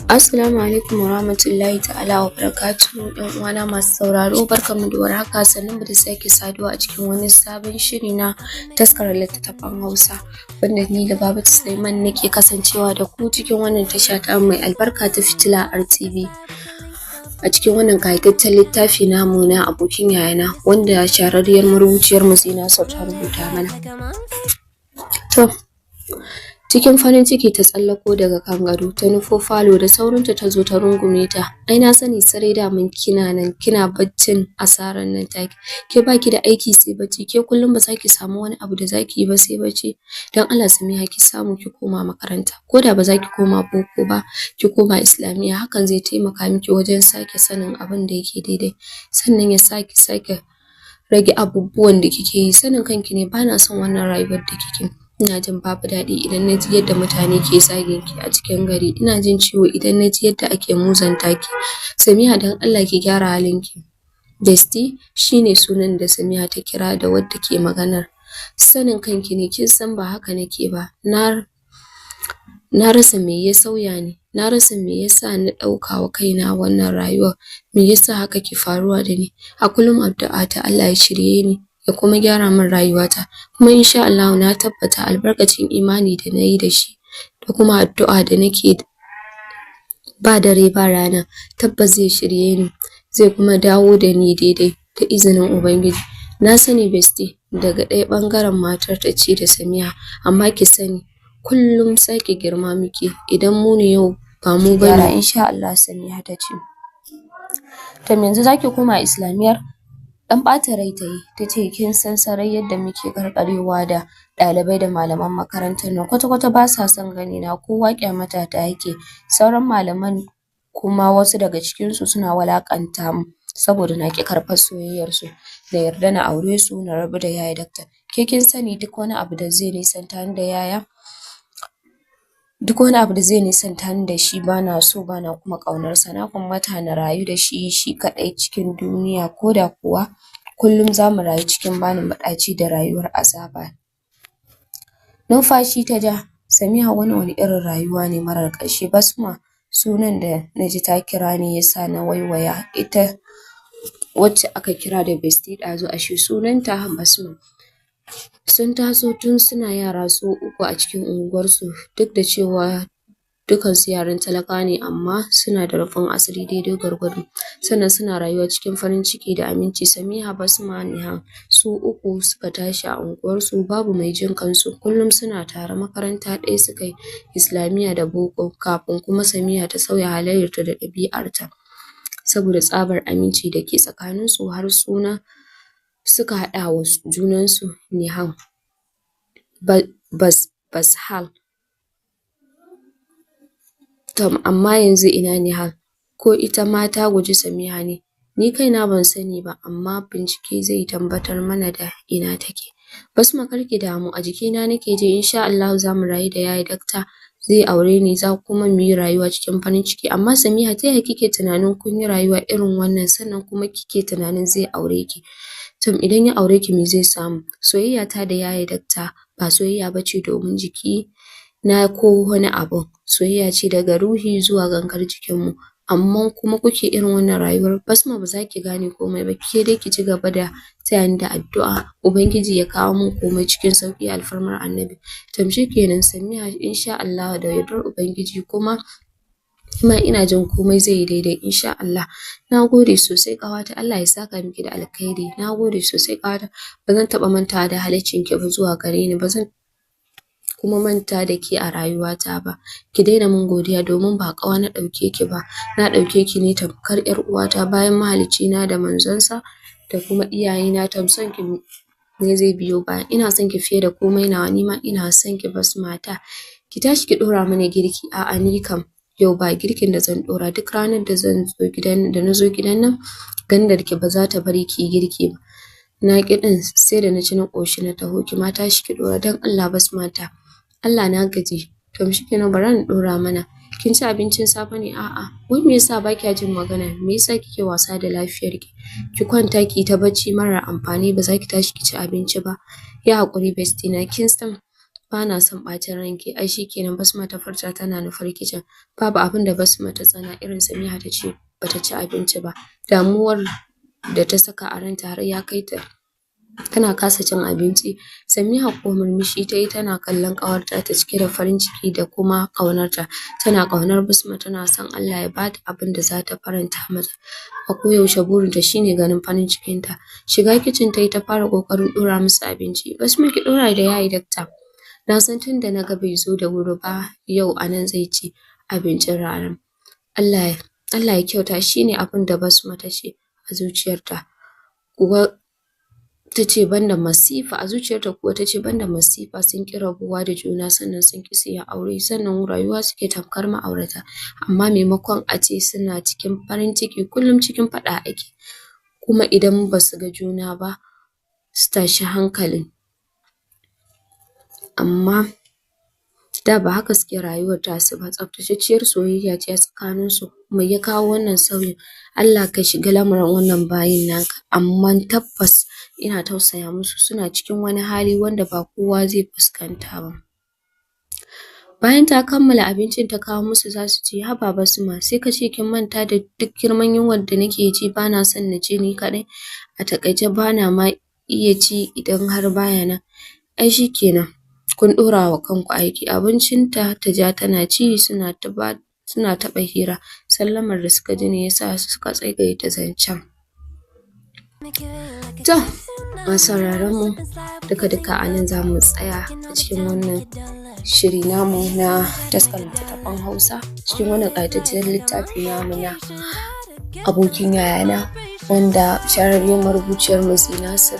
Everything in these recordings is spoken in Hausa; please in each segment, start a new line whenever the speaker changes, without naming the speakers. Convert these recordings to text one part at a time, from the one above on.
Assalamu alaikum warahmatullahi ta'ala wa barakatuhu. Yan uwana masu sauraro, barkamu da warhaka, sannunmu da sake saduwa a cikin wani sabon shiri na taskar littattafan Hausa, wanda ni Lubabatu Sulaiman nake kasancewa da ku cikin wannan tasha ta mai albarka ta Fitila RTV. A cikin wannan ƙayataccen littafi namu na Abokin Yayana, wanda shahararriyar marubuciyar Zina ta rubuta mana. To, cikin farin ciki ta tsallako daga kan gado, ta nufo falo, da saurinta ta zo ta rungume ta. Ai na sani sarai daman kina nan, kina baccin asarar nan taki. Ke baki da aiki sai bacci, ke kullum ba za ki samu wani abu da za ki yi ba sai bacci. Don Allah Samiha, ki samu ki koma makaranta. Ko da ba za ki koma boko ba, ki koma Islamiyya, hakan zai taimaka miki wajen sake sanin abin da yake daidai. Sannan ya sake rage abubuwan da kike yi. Sanin kanki ne, bana son wannan rayuwar da kike. Ina jin babu daɗi idan na ji yadda mutane ke zagin ki a cikin gari. Ina jin ciwo idan na ji yadda ake muzanta ki. Samiha, don Allah ki gyara halinki. Bestie shine sunan da Samiha ta kira da wadda ke maganar. Sanin kanki ne, kin san ba haka nake ba. Na rasa me ya sauya ne. Na rasa me yasa na ɗauka wa kaina wannan rayuwar. Me yasa haka ke faruwa da ni? A kullum addu'a ta Allah ya shirye ni, ya kuma gyara min rayuwata, kuma insha Allah na tabbata albarkacin imani da nayi da shi, da kuma addu'a da nake ba dare ba rana, tabbas zai shirye ni, zai kuma dawo da ni daidai da izinin Ubangiji. Na sani Bestie daga ɗaya ɓangaren matar ta ce da Samiha, amma ki sani kullum sake girma muke, idan mu ne yau ba mu bane insha Allah. Samiha ta ce, to yanzu zaki koma Islamiyyar? Dan ɓata rai ta yi, ta ce kin san sarai yadda muke karkarewa da ɗalibai da malaman makarantar nan, kwata-kwata ba sa son gani na, kowa ƙyamata ta yake. Sauran malaman kuma wasu daga cikinsu suna wulaƙanta mu saboda na ƙi karɓar soyayyarsu, na yarda na aure su na rabu da yaya dakta. Ke kin sani duk wani abu da zai nisanta ni da yaya, duk wani abu da zai nisanta ni da shi bana so, bana kuma ƙaunarsa. Na gwammace na rayu da shi kaɗai cikin duniya, ko da kuwa kullum za mu rayu cikin bani maɗaci da rayuwar azaba. Numfashi ta ja. Samiha, wani irin rayuwa ne marar ƙarshe? Basma sunan da na ji ta kira ne ya sa na waiwaya. Ita wacce aka kira da Bestie ɗazu, ashe sunanta Basma. Sun taso tun suna yara su uku a cikin unguwarsu, duk da cewa dukansu yaran talakawa ne, amma suna da rufin asiri daidai gwargwado, sannan suna rayuwa cikin farin ciki da aminci. Samiha, Basma, Nihan, su uku suka tashi a unguwarsu, babu mai jin kansu, kullum suna tare. Makaranta ɗaya suka yi, Islamiyya da boko, kafin kuma Samiha ta sauya halayyarta da ɗabi'arta saboda tsabar aminci da ke tsakaninsu, har suna suka haɗa wa junansu Nihan, Bashal. Amma yanzu ina Nihan? Ko ita ma ta guji Samiha ne? Ni kaina ban sani ba, amma bincike zai tabbatar mana da ina take. Basma, kar ki damu, a jikina nake ji insha Allah za mu rayu da yaya dakta, zai aure ni, za kuma mu yi rayuwa cikin farin ciki. Amma Samiha, ta yaya kike tunanin kun yi rayuwa irin wannan, sannan kuma kike tunanin zai aure ki? To idan ya aure ki me zai samu? Soyayya ta da yaya dakta ba soyayya ba ce domin jiki na ko wani abu, soyayya ce daga ruhi zuwa gangar jikinmu. Amma kuma kuke irin wannan rayuwar. Basma, ba za ki gane komai ba, ke dai ki ci gaba da taya ni da addu'a, Ubangiji ya kawo min komai cikin sauƙi alfarmar Annabi. To shikenan Samiha, insha Allah da yardar Ubangiji, kuma ina jin komai zai yi daidai insha Allah. Na gode sosai ƙawata, Allah ya saka miki da alkhairi. Na gode sosai ƙawata, ba zan taɓa mantawa da halaccin ki ba zuwa gare ni, ba zan kuma manta da ke a rayuwata ba. Ki daina min godiya, domin ba ƙawa na ɗauke ki ba, na ɗauke ki ne tamkar ƴar uwata. Bayan mahaliccina da manzonsa da kuma iyayena, son ki ne zai biyo baya. Ina son ki fiye da komai nawa, ni ma ina son ki Basma ta. Ki tashi ki ɗora mana girki. A'a, ni kam yau ba girkin da zan ɗora. Duk ranar da na zo gidan nan, gandar ki ba za ta bari ki yi girki ba. Na ƙi ɗin, sai da na ci na ƙoshi na taho. Ki ma tashi ki ɗora don Allah Basma ta. Allah, na gaji. To shikenan, bari na ɗora mana. Kin ci abincin safe ne? A'a. Wai me yasa ba kya jin magana? Me yasa kike wasa da lafiyarki? Ki kwanta ki ta bacci marar amfani, ba za ki tashi ki ci abinci ba. Ya haƙuri Bestie na, kin san bana son ɓacin ranki. Ai shikenan, Basma ta furta tana nufar kicin. Babu abin da Basma ta tsana irin Samiha ta ce bata ci abinci ba. Damuwar da ta saka a ranta har ya kai ta tana kasa cin abinci. Samiha ko murmushi ta yi tana kallon ƙawarta ta cike da farin ciki da kuma ƙaunarta. Tana ƙaunar Basma, tana son Allah ya bata abin da za ta faranta mata. A koyaushe burinta shine ganin farin cikinta. Shiga kicin ta yi ta fara ƙoƙarin ɗora musu abinci. Basma ki ɗora da yayi dakta. Na san tun da na ga bai zo da wuri ba yau a nan zai ci abincin rana. Allah ya kyauta, shine abin da Basma ta ce a zuciyarta. Kuwa ta ce banda masifa a zuciyarta kuwa ta ce banda masifa, sun ƙi rabuwa da juna, sannan sun ƙi su yi aure, sannan rayuwa suke tamkar ma'aurata, amma maimakon a ce suna cikin farin ciki kullum cikin faɗa ake, kuma idan ba su ga juna ba su tashi hankalin. Amma da ba haka suke rayuwar tasu ba, tsaftatacciyar soyayya ce a tsakaninsu. Mai ya kawo wannan sauyin? Allah ka shiga lamarin wannan bayin naka, amma tabbas ina tausaya musu, suna cikin wani hali wanda ba kowa zai fuskanta ba. Bayan ta kammala abincin ta kawo musu za su ci. Haba Basma, sai ka ce kin manta da duk girman yunwar da nake ji, bana son na ci ni kaɗai. A taƙaice bana ma iya ci idan har baya nan. Ai shikenan, kun ɗora wa kanku aiki. Abincinta ta ja tana ci, suna taɓa hira. Sallamar da suka ji ne ya sa suka tsagaita zancen. To, masu sauraron mu duka a nan za mu tsaya a cikin wannan shiri namu na taskar littattafan Hausa, cikin wannan ƙayataccen littafi namu na Abokin Yayana, wanda shahararriyar marubuciyar Nasir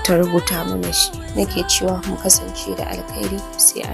ta rubuta mana shi. Nake cewa mu kasance da alkhairi, sai a